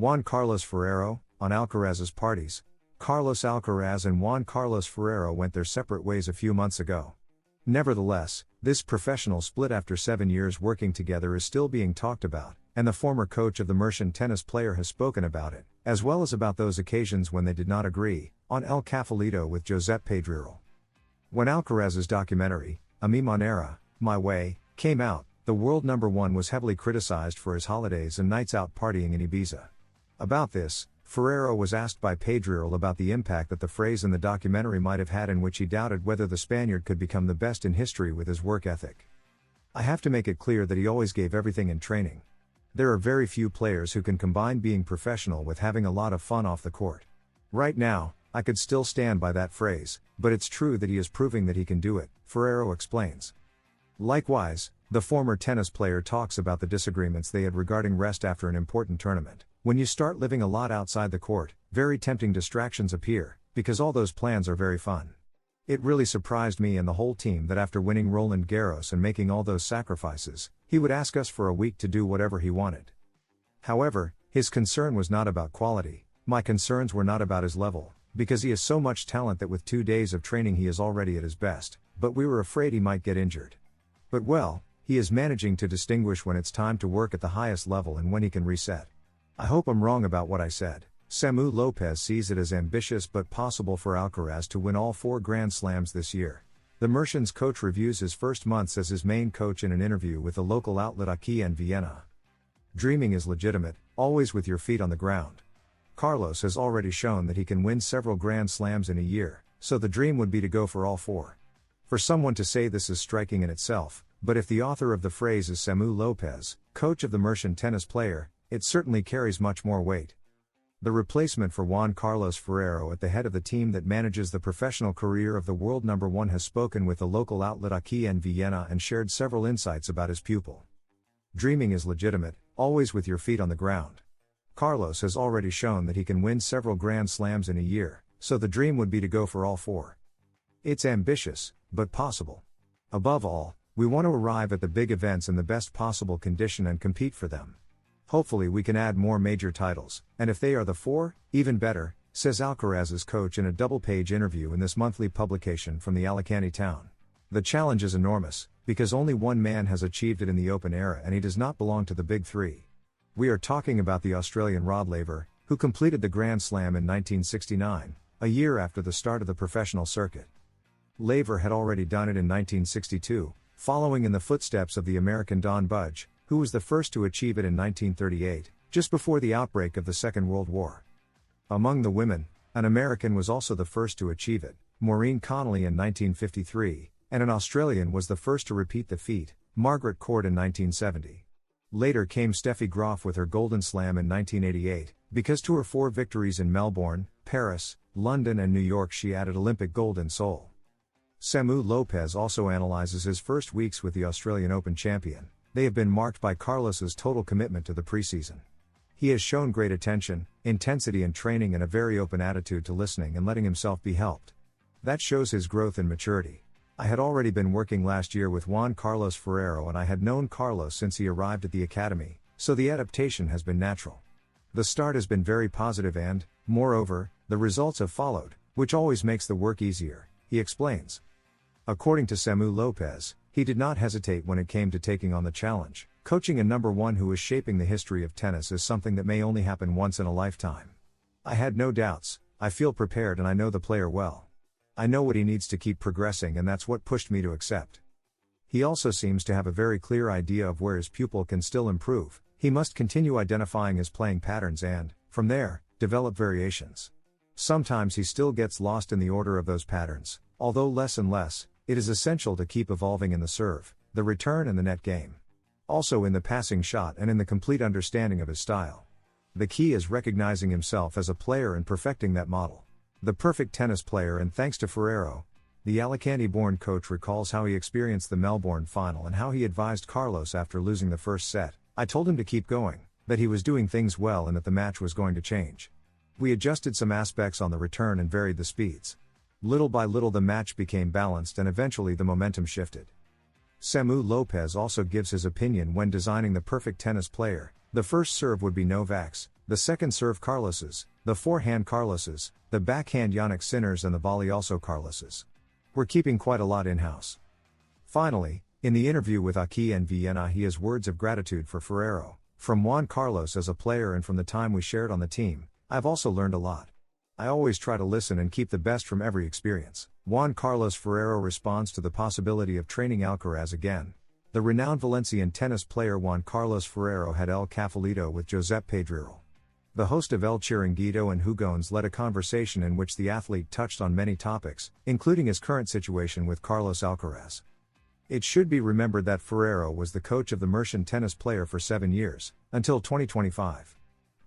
Juan Carlos Ferrero, on Alcaraz's parties. Carlos Alcaraz and Juan Carlos Ferrero went their separate ways a few months ago. Nevertheless, this professional split after 7 years working together is still being talked about, and the former coach of the Mercian tennis player has spoken about it, as well as about those occasions when they did not agree, on El Cafelito with Josep Pedrerol. When Alcaraz's documentary, A Mi Manera, My Way, came out, the world number one was heavily criticized for his holidays and nights out partying in Ibiza. About this, Ferrero was asked by Pedrerol about the impact that the phrase in the documentary might have had, in which he doubted whether the Spaniard could become the best in history with his work ethic. I have to make it clear that he always gave everything in training. There are very few players who can combine being professional with having a lot of fun off the court. Right now, I could still stand by that phrase, but it's true that he is proving that he can do it, Ferrero explains. Likewise, the former tennis player talks about the disagreements they had regarding rest after an important tournament. When you start living a lot outside the court, very tempting distractions appear, because all those plans are very fun. It really surprised me and the whole team that after winning Roland Garros and making all those sacrifices, he would ask us for a week to do whatever he wanted. However, his concern was not about quality, my concerns were not about his level, because he has so much talent that with 2 days of training he is already at his best, but we were afraid he might get injured. But well, he is managing to distinguish when it's time to work at the highest level and when he can reset. I hope I'm wrong about what I said. Samu Lopez sees it as ambitious but possible for Alcaraz to win all 4 Grand Slams this year. The Mercian's coach reviews his first months as his main coach in an interview with the local outlet Aquí en Vienna. Dreaming is legitimate, always with your feet on the ground. Carlos has already shown that he can win several Grand Slams in a year, so the dream would be to go for all 4. For someone to say this is striking in itself, but if the author of the phrase is Samu Lopez, coach of the Mercian tennis player, it certainly carries much more weight. The replacement for Juan Carlos Ferrero at the head of the team that manages the professional career of the world number one has spoken with the local outlet Aquí en Vienna and shared several insights about his pupil. Dreaming is legitimate, always with your feet on the ground. Carlos has already shown that he can win several Grand Slams in a year, so the dream would be to go for all 4. It's ambitious, but possible. Above all, we want to arrive at the big events in the best possible condition and compete for them. Hopefully we can add more major titles, and if they are the 4, even better, says Alcaraz's coach in a double-page interview in this monthly publication from the Alicante town. The challenge is enormous, because only one man has achieved it in the Open era and he does not belong to the Big 3. We are talking about the Australian Rod Laver, who completed the Grand Slam in 1969, a year after the start of the professional circuit. Laver had already done it in 1962, following in the footsteps of the American Don Budge, who was the first to achieve it in 1938, just before the outbreak of the Second World War. Among the women, an American was also the first to achieve it, Maureen Connolly in 1953, and an Australian was the first to repeat the feat, Margaret Court in 1970. Later came Steffi Graf with her Golden Slam in 1988, because to her 4 victories in Melbourne, Paris, London and New York she added Olympic gold in Seoul. Samu Lopez also analyzes his first weeks with the Australian Open champion. They have been marked by Carlos's total commitment to the preseason. He has shown great attention, intensity in training and a very open attitude to listening and letting himself be helped. That shows his growth and maturity. I had already been working last year with Juan Carlos Ferrero and I had known Carlos since he arrived at the academy, so the adaptation has been natural. The start has been very positive and, moreover, the results have followed, which always makes the work easier, he explains. According to Samu Lopez, he did not hesitate when it came to taking on the challenge. Coaching a number one who is shaping the history of tennis is something that may only happen once in a lifetime. I had no doubts, I feel prepared and I know the player well. I know what he needs to keep progressing and that's what pushed me to accept. He also seems to have a very clear idea of where his pupil can still improve. He must continue identifying his playing patterns and, from there, develop variations. Sometimes he still gets lost in the order of those patterns, although less and less. It is essential to keep evolving in the serve, the return and the net game. Also in the passing shot and in the complete understanding of his style. The key is recognizing himself as a player and perfecting that model. The perfect tennis player and thanks to Ferrero, the Alicante-born coach recalls how he experienced the Melbourne final and how he advised Carlos after losing the first set. I told him to keep going, that he was doing things well and that the match was going to change. We adjusted some aspects on the return and varied the speeds. Little by little the match became balanced and eventually the momentum shifted. Samu Lopez also gives his opinion when designing the perfect tennis player. The first serve would be Novak's, The second serve Carlos's, the forehand Carlos's, the backhand Yannick Sinner's and the volley also Carlos's. We're keeping quite a lot in-house. Finally, in the interview with Aki en Vienna he has words of gratitude for Ferrero. From Juan Carlos as a player and from the time we shared on the team, I've also learned a lot. I always try to listen and keep the best from every experience. Juan Carlos Ferrero responds to the possibility of training Alcaraz again. The renowned Valencian tennis player Juan Carlos Ferrero had El Cafelito with Josep Pedrerol. The host of El Chiringuito and Jugones led a conversation in which the athlete touched on many topics, including his current situation with Carlos Alcaraz. It should be remembered that Ferrero was the coach of the Mercian tennis player for 7 years, until 2025.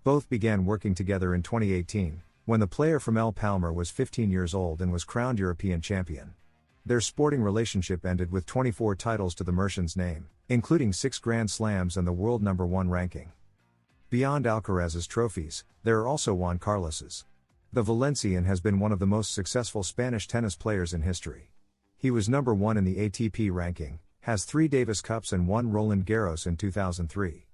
Both began working together in 2018, when the player from El Palmar was 15 years old and was crowned European champion. Their sporting relationship ended with 24 titles to the Mercian's name, including 6 Grand Slams and the world number 1 ranking. Beyond Alcaraz's trophies, there are also Juan Carlos's. The Valencian has been one of the most successful Spanish tennis players in history. He was number 1 in the ATP ranking, has 3 Davis Cups and 1 Roland Garros in 2003.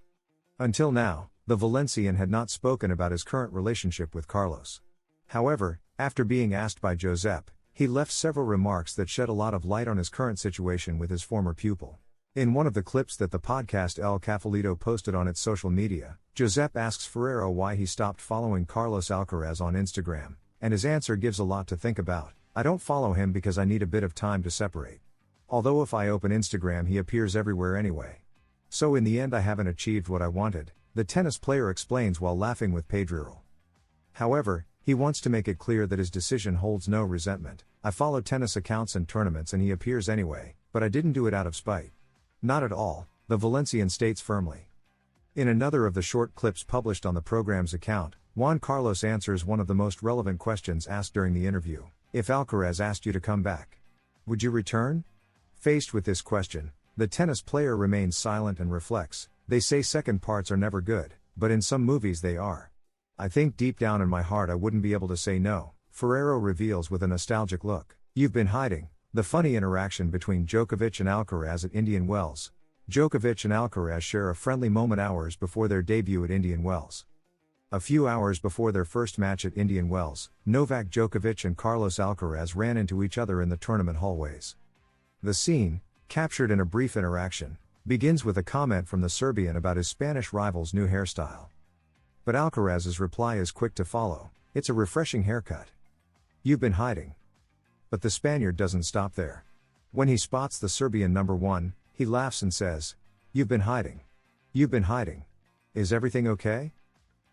Until now, the Valencian had not spoken about his current relationship with Carlos. However, after being asked by Josep, he left several remarks that shed a lot of light on his current situation with his former pupil. In one of the clips that the podcast El Cafelito posted on its social media, Josep asks Ferrero why he stopped following Carlos Alcaraz on Instagram, and his answer gives a lot to think about. I don't follow him because I need a bit of time to separate. Although if I open Instagram he appears everywhere anyway. So in the end I haven't achieved what I wanted, the tennis player explains while laughing with Pedrerol. However, he wants to make it clear that his decision holds no resentment. I follow tennis accounts and tournaments and he appears anyway, but I didn't do it out of spite. Not at all, the Valencian states firmly. In another of the short clips published on the program's account, Juan Carlos answers one of the most relevant questions asked during the interview. If Alcaraz asked you to come back, would you return? Faced with this question, the tennis player remains silent and reflects. They say second parts are never good, but in some movies they are. I think deep down in my heart I wouldn't be able to say no, Ferrero reveals with a nostalgic look. You've been hiding. The funny interaction between Djokovic and Alcaraz at Indian Wells. Djokovic and Alcaraz share a friendly moment hours before their debut at Indian Wells. A few hours before their first match at Indian Wells, Novak Djokovic and Carlos Alcaraz ran into each other in the tournament hallways. The scene, captured in a brief interaction, begins with a comment from the Serbian about his Spanish rival's new hairstyle. But Alcaraz's reply is quick to follow. It's a refreshing haircut. You've been hiding. But the Spaniard doesn't stop there. When he spots the Serbian number 1, he laughs and says, "You've been hiding. You've been hiding. Is everything okay?"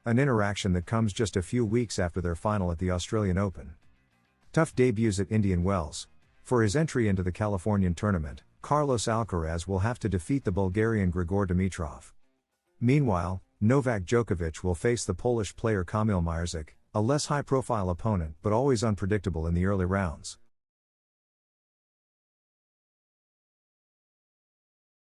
An interaction that comes just a few weeks after their final at the Australian Open. Tough debuts at Indian Wells. For his entry into the Californian tournament, Carlos Alcaraz will have to defeat the Bulgarian Grigor Dimitrov. Meanwhile, Novak Djokovic will face the Polish player Kamil Mierzyk, a less high-profile opponent but always unpredictable in the early rounds.